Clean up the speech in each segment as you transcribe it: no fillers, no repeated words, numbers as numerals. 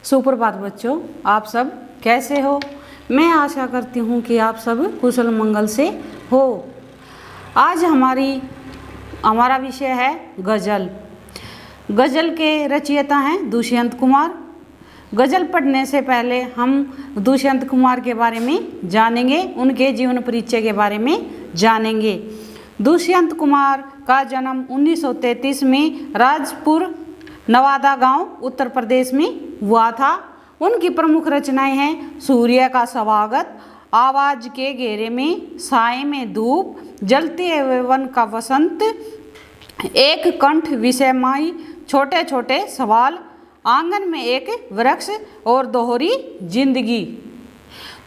सुप्रभात बच्चों, आप सब कैसे हो। मैं आशा करती हूँ कि आप सब कुशल मंगल से हो। आज हमारा विषय है गज़ल। गज़ल के रचयिता हैं दुष्यंत कुमार। गज़ल पढ़ने से पहले हम दुष्यंत कुमार के बारे में जानेंगे, उनके जीवन परिचय के बारे में जानेंगे। दुष्यंत कुमार का जन्म 1933 में राजपुर नवादा गांव उत्तर प्रदेश में हुआ था। उनकी प्रमुख रचनाएं हैं सूर्य का स्वागत, आवाज के घेरे में, साए में धूप, जलते हुए वन का वसंत, एक कंठ विषयमाई, छोटे छोटे सवाल, आंगन में एक वृक्ष और दोहरी जिंदगी।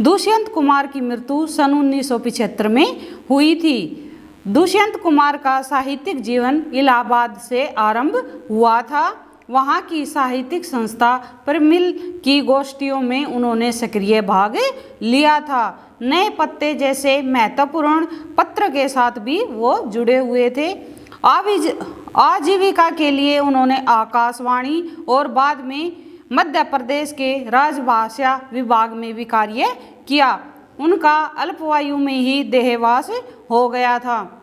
दुष्यंत कुमार की मृत्यु सन 1975 में हुई थी। दुष्यंत कुमार का साहित्यिक जीवन इलाहाबाद से आरंभ हुआ था। वहाँ की साहित्यिक संस्था परिमिल की गोष्ठियों में उन्होंने सक्रिय भाग लिया था। नए पत्ते जैसे महत्वपूर्ण पत्र के साथ भी वो जुड़े हुए थे। आजीविका के लिए उन्होंने आकाशवाणी और बाद में मध्य प्रदेश के राजभाषा विभाग में भी कार्य किया। उनका अल्पवायु में ही देहवास हो गया था।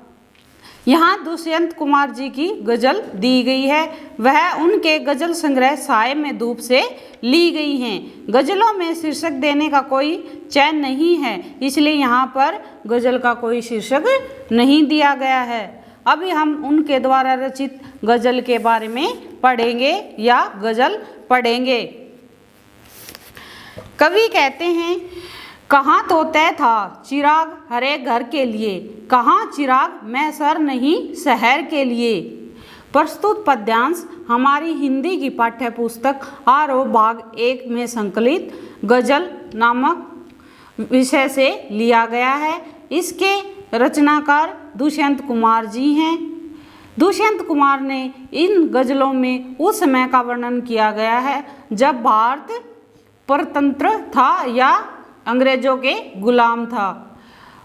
यहाँ दुष्यंत कुमार जी की गज़ल दी गई है, वह उनके गज़ल संग्रह साए में धूप से ली गई हैं। गज़लों में शीर्षक देने का कोई चयन नहीं है, इसलिए यहाँ पर गज़ल का कोई शीर्षक नहीं दिया गया है। अभी हम उनके द्वारा रचित गज़ल के बारे में पढ़ेंगे या गज़ल पढ़ेंगे। कवि कहते हैं, कहाँ तो तय था चिराग हरे घर के लिए, कहाँ चिराग मैं सर नहीं शहर के लिए। प्रस्तुत पद्यांश हमारी हिंदी की पाठ्य पुस्तक आरोह भाग 1 में संकलित गज़ल नामक विषय से लिया गया है। इसके रचनाकार दुष्यंत कुमार जी हैं। दुष्यंत कुमार ने इन गज़लों में उस समय का वर्णन किया गया है जब भारत परतंत्र था या अंग्रेजों के गुलाम था।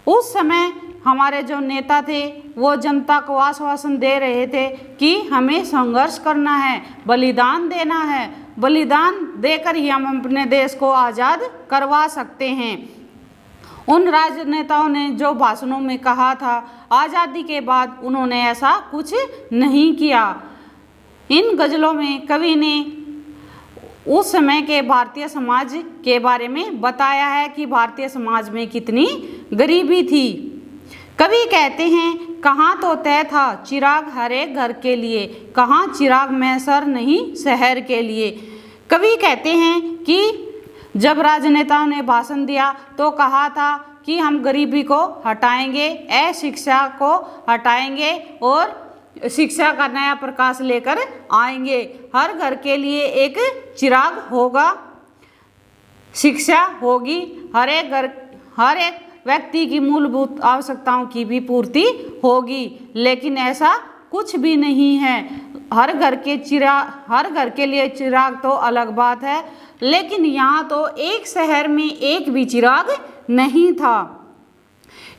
उस समय हमारे जो नेता थे वो जनता को आश्वासन दे रहे थे कि हमें संघर्ष करना है, बलिदान देना है, बलिदान देकर ही हम अपने देश को आज़ाद करवा सकते हैं। उन राजनेताओं ने जो भाषणों में कहा था, आज़ादी के बाद उन्होंने ऐसा कुछ नहीं किया। इन गज़लों में कवि ने उस समय के भारतीय समाज के बारे में बताया है कि भारतीय समाज में कितनी गरीबी थी। कवि कहते हैं, कहाँ तो तय था चिराग हरे घर के लिए, कहाँ चिराग मैं सर नहीं शहर के लिए। कवि कहते हैं कि जब राजनेताओं ने भाषण दिया तो कहा था कि हम गरीबी को हटाएंगे, अशिक्षा को हटाएंगे और शिक्षा का नया प्रकाश लेकर आएंगे। हर घर के लिए एक चिराग होगा, शिक्षा होगी, हर एक व्यक्ति की मूलभूत आवश्यकताओं की भी पूर्ति होगी। लेकिन ऐसा कुछ भी नहीं है। हर घर के लिए चिराग तो अलग बात है, लेकिन यहाँ तो एक शहर में एक भी चिराग नहीं था।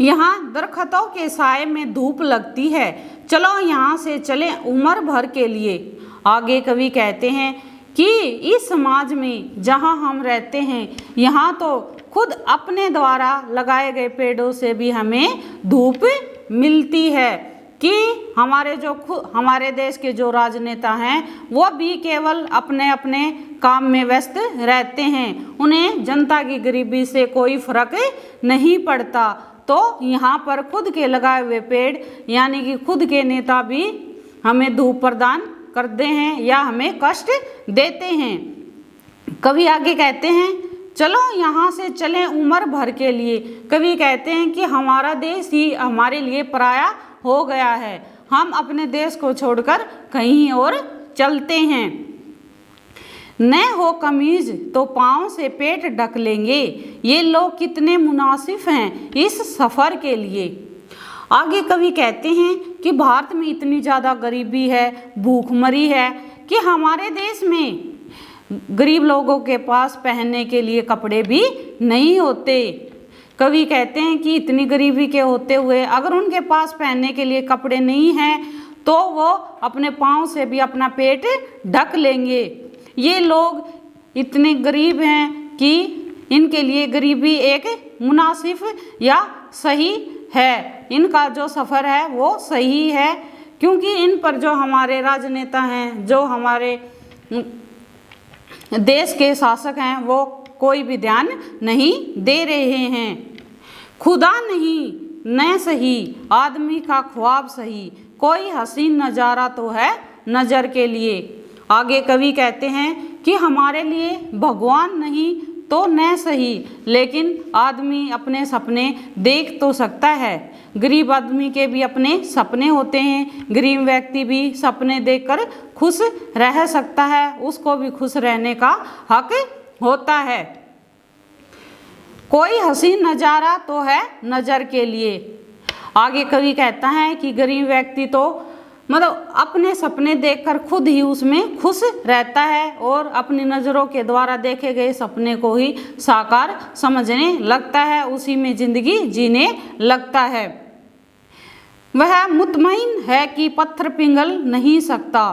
यहाँ दरख्तों के साए में धूप लगती है, चलो यहाँ से चलें उम्र भर के लिए। आगे कवि कहते हैं कि इस समाज में जहाँ हम रहते हैं, यहाँ तो खुद अपने द्वारा लगाए गए पेड़ों से भी हमें धूप मिलती है कि हमारे देश के जो राजनेता हैं वो भी केवल अपने अपने काम में व्यस्त रहते हैं। उन्हें जनता की गरीबी से कोई फर्क नहीं पड़ता। तो यहाँ पर खुद के लगाए हुए पेड़ यानी कि खुद के नेता भी हमें धूप प्रदान करते हैं या हमें कष्ट देते हैं। कवि आगे कहते हैं, चलो यहाँ से चलें उम्र भर के लिए। कवि कहते हैं कि हमारा देश ही हमारे लिए पराया हो गया है, हम अपने देश को छोड़कर कहीं और चलते हैं। न हो कमीज तो पाँव से पेट ढक लेंगे, ये लोग कितने मुनासिफ हैं इस सफ़र के लिए। आगे कवि कहते हैं कि भारत में इतनी ज़्यादा गरीबी है, भूखमरी है कि हमारे देश में गरीब लोगों के पास पहनने के लिए कपड़े भी नहीं होते। कवि कहते हैं कि इतनी गरीबी के होते हुए अगर उनके पास पहनने के लिए कपड़े नहीं हैं तो वो अपने पाँव से भी अपना पेट ढक लेंगे। ये लोग इतने गरीब हैं कि इनके लिए गरीबी एक मुनासिब या सही है, इनका जो सफ़र है वो सही है, क्योंकि इन पर जो हमारे राजनेता हैं, जो हमारे देश के शासक हैं, वो कोई भी ध्यान नहीं दे रहे हैं। खुदा नहीं न सही आदमी का ख्वाब सही, कोई हसीन नज़ारा तो है नज़र के लिए। आगे कवि कहते हैं कि हमारे लिए भगवान नहीं तो न सही, लेकिन आदमी अपने सपने देख तो सकता है। गरीब आदमी के भी अपने सपने होते हैं, गरीब व्यक्ति भी सपने देखकर खुश रह सकता है, उसको भी खुश रहने का हक होता है। कोई हसीन नज़ारा तो है नज़र के लिए। आगे कवि कहता है कि गरीब व्यक्ति तो मतलब अपने सपने देखकर खुद ही उसमें खुश रहता है और अपनी नज़रों के द्वारा देखे गए सपने को ही साकार समझने लगता है, उसी में ज़िंदगी जीने लगता है। वह मुतमईन है कि पत्थर पिघल नहीं सकता,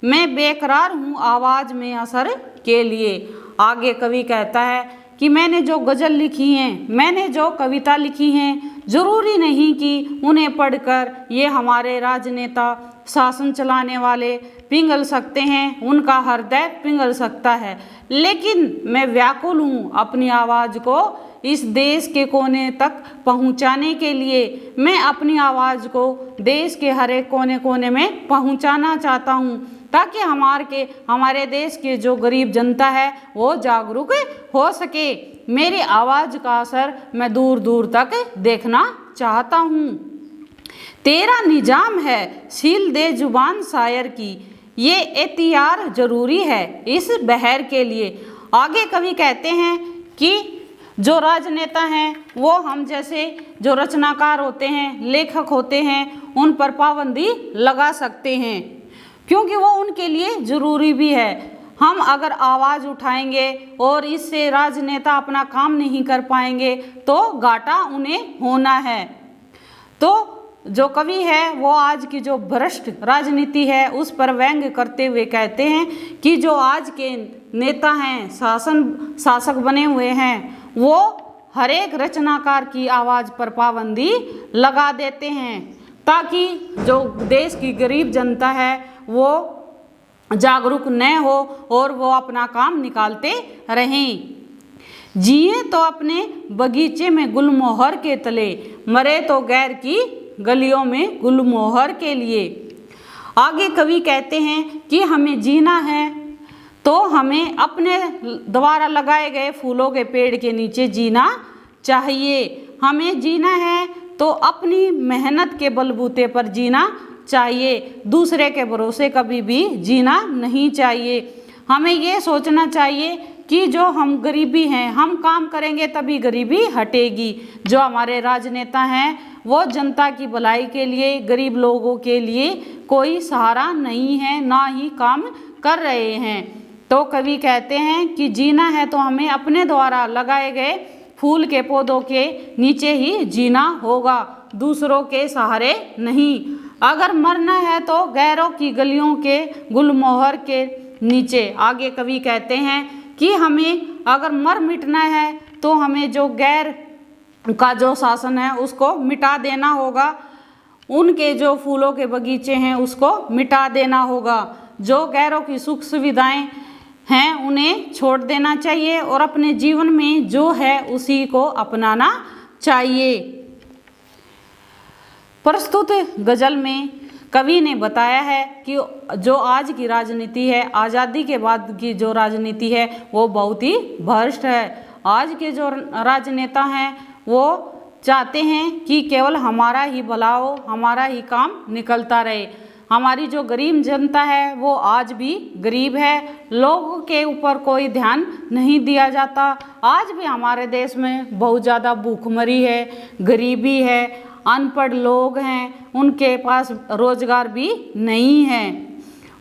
मैं बेकरार हूँ आवाज़ में असर के लिए। आगे कवि कहता है कि मैंने जो गज़ल लिखी हैं, मैंने जो कविता लिखी हैं, ज़रूरी नहीं कि उन्हें पढ़कर ये हमारे राजनेता शासन चलाने वाले पिघल सकते हैं, उनका हृदय पिघल सकता है, लेकिन मैं व्याकुल हूँ अपनी आवाज़ को इस देश के कोने तक पहुँचाने के लिए। मैं अपनी आवाज़ को देश के हर एक कोने कोने में पहुँचाना चाहता हूँ, ताकि हमारे देश के जो गरीब जनता है वो जागरूक हो सके। मेरी आवाज़ का असर मैं दूर दूर तक देखना चाहता हूँ। तेरा निजाम है सील दे जुबान शायर की, ये एहतियार जरूरी है इस बहर के लिए। आगे कवि कहते हैं कि जो राजनेता हैं वो हम जैसे जो रचनाकार होते हैं, लेखक होते हैं, उन पर पाबंदी लगा सकते हैं, क्योंकि वो उनके लिए ज़रूरी भी है। हम अगर आवाज़ उठाएंगे और इससे राजनेता अपना काम नहीं कर पाएंगे तो घाटा उन्हें होना है। तो जो कवि है वो आज की जो भ्रष्ट राजनीति है उस पर व्यंग्य करते हुए कहते हैं कि जो आज के नेता हैं, शासक बने हुए हैं, वो हर एक रचनाकार की आवाज़ पर पाबंदी लगा देते हैं, ताकि जो देश की गरीब जनता है वो जागरूक न हो और वो अपना काम निकालते रहें। जिए तो अपने बगीचे में गुलमोहर के तले, मरे तो गैर की गलियों में गुलमोहर के लिए। आगे कवि कहते हैं कि हमें जीना है तो हमें अपने द्वारा लगाए गए फूलों के पेड़ के नीचे जीना चाहिए। हमें जीना है तो अपनी मेहनत के बलबूते पर जीना चाहिए, दूसरे के भरोसे कभी भी जीना नहीं चाहिए। हमें ये सोचना चाहिए कि जो हम गरीबी हैं, हम काम करेंगे तभी गरीबी हटेगी। जो हमारे राजनेता हैं वो जनता की भलाई के लिए, गरीब लोगों के लिए कोई सहारा नहीं है, ना ही काम कर रहे हैं। तो कवि कहते हैं कि जीना है तो हमें अपने द्वारा लगाए गए फूल के पौधों के नीचे ही जीना होगा, दूसरों के सहारे नहीं। अगर मरना है तो गैरों की गलियों के गुलमोहर के नीचे। आगे कवि कहते हैं कि हमें अगर मर मिटना है तो हमें जो गैर का जो शासन है उसको मिटा देना होगा, उनके जो फूलों के बगीचे हैं उसको मिटा देना होगा, जो गैरों की सुख सुविधाएं हैं उन्हें छोड़ देना चाहिए और अपने जीवन में जो है उसी को अपनाना चाहिए। प्रस्तुत गज़ल में कवि ने बताया है कि जो आज की राजनीति है, आज़ादी के बाद की जो राजनीति है वो बहुत ही भ्रष्ट है। आज के जो राजनेता हैं वो चाहते हैं कि केवल हमारा ही भला हो, हमारा ही काम निकलता रहे। हमारी जो गरीब जनता है वो आज भी गरीब है, लोगों के ऊपर कोई ध्यान नहीं दिया जाता। आज भी हमारे देश में बहुत ज़्यादा भूखमरी है, गरीबी है, अनपढ़ लोग हैं, उनके पास रोजगार भी नहीं है,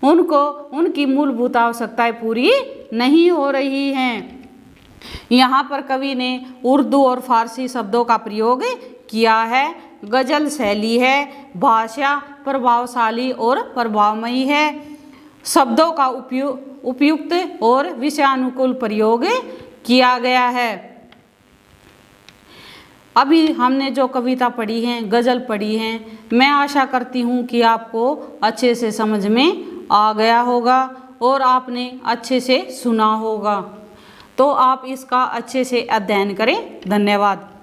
उनको उनकी मूलभूत आवश्यकताएं पूरी नहीं हो रही हैं। यहाँ पर कवि ने उर्दू और फारसी शब्दों का प्रयोग किया है। गज़ल शैली है, भाषा प्रभावशाली और प्रभावमयी है, शब्दों का उपयुक्त और विषयानुकूल प्रयोग किया गया है। अभी हमने जो कविता पढ़ी है, गज़ल पढ़ी है, मैं आशा करती हूँ कि आपको अच्छे से समझ में आ गया होगा और आपने अच्छे से सुना होगा। तो आप इसका अच्छे से अध्ययन करें। धन्यवाद।